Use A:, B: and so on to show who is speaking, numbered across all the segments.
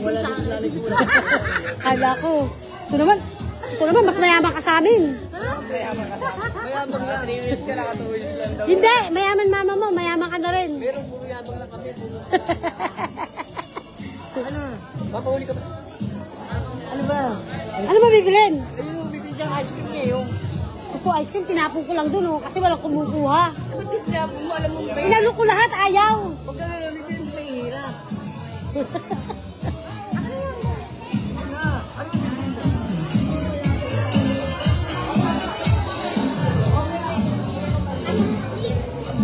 A: Wala na lalikuran.
B: Kala ko. Ito naman, mas mayaman ka sa amin.
A: Mayaman ka sa amin. Mayaman nga, rewis ka nakatuwis lang daw.
B: Hindi, mayaman mama mo, mayaman ka na rin.
A: Pero puro yabang lang kami. Ano? Mapahuli ka ba? Ano ba?
B: Ano ba bibilin?
A: Ayun yung bibili diyang ice cream niya yung.
B: Opo, ice cream, tinapon ko lang dun, oh, kasi walang kumukuha.
A: Tinapon mo, alam mo ba?
B: Inano ko lahat, ayaw.
A: Huwag ka na bibili sa mahirap.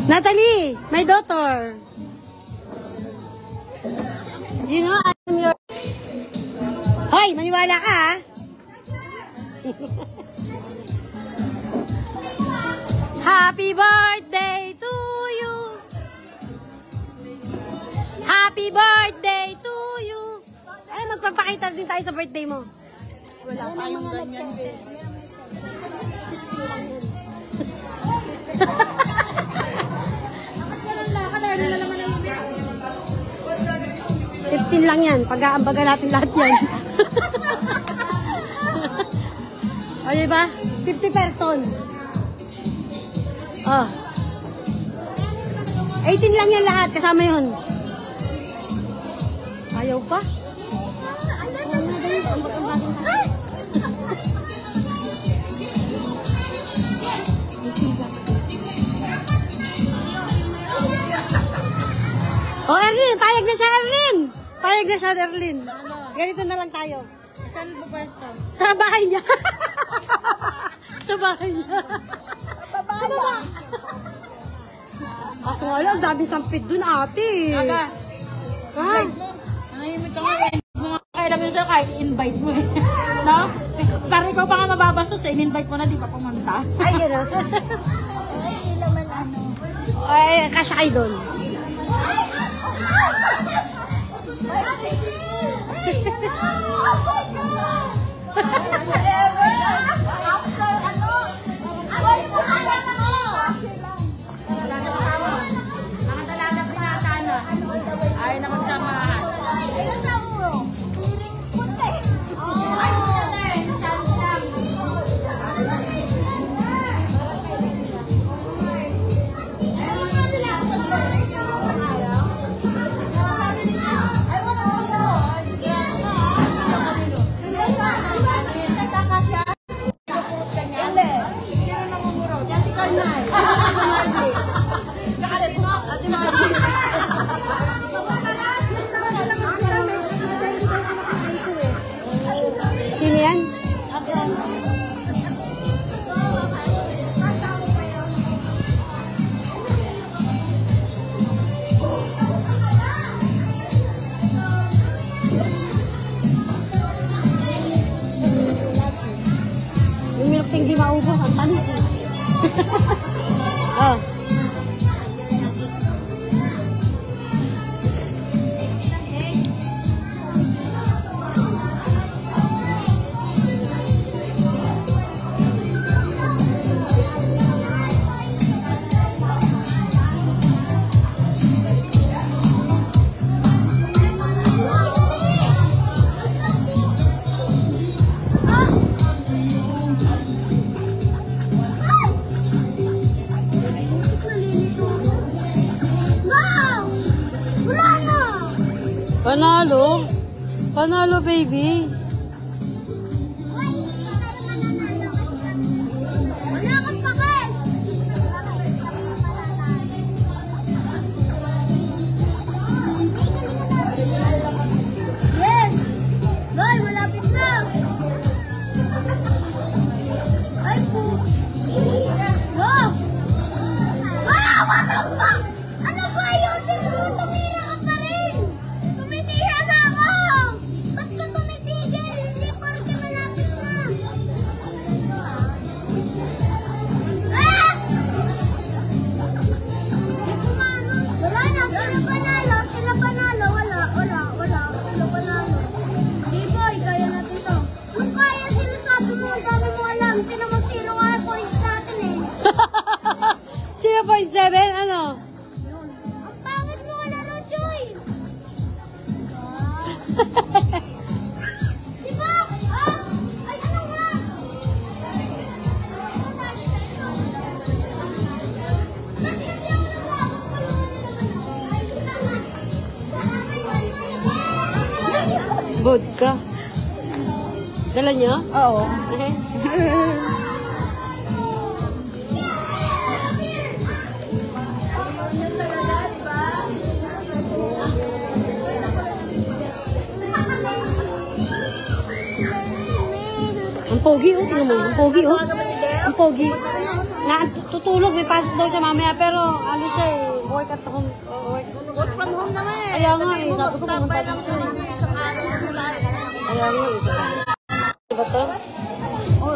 B: Natalie, my daughter. You know, I'm your... Hoy, maniwala ka, ha? Happy birthday to you. Happy birthday to you. Ay, magpapakita din tayo sa birthday mo.
A: Wala tayong ganyan.
B: 15 lang yan. Pag-aambaga natin lahat yan. O, diba? 50 person. Oh. 18 lang yan lahat. Kasama yun. Ayaw pa? Oh, Erlyn, payag na siya, Erlyn. Payag na siya, Erlyn. Ganito na lang tayo.
C: Saan mo pwesto?
B: Sa bahay niya. Sa bahay niya. Sa bahay. Kaso nga lang, ang daming sampid dun, ate.
C: Aga,
B: Ha?
C: nanahimik ka nga. Mga kailan yun sa'yo kahit i-invite mo eh. No? Para ikaw pa nga mababastos eh. In-invite mo na, di pa pumunta.
B: Ay, gano'n.
C: Ay, naman ano.
B: Ay, kasya kayo doon.
C: Nakadalaga pinakana. Ay, nakunsamahan. Ayun sa mo.
B: Sino yan? Yung milk tea hindi maubos. Ang tanis. Oh. Panalo. Panalo, baby.
D: Yes! Boy, malapit na! Ay po! Go! Wow! What the fuck? Ano ba ayusin mo? Tumira ka pa rin! Tumitira na ako! Ba't ka tumitigil? Diba? Ah? Ay, ano nga?
B: Vodka. Dala niyo?
A: Oo.
B: Okay. Ang pogi, oh. Tingnan mo. Ang pogi, oh. Ang pogi. Tutulog. May pasok daw siya mamaya. Pero ano siya eh. Work at home.
A: Work from home naman eh.
B: Kaya nga eh. Sabi ko pumunta
A: lang
B: dito
A: siya
B: eh.
A: isang araw na sila.
B: Kaya nga eh. Diba to?
A: Oh,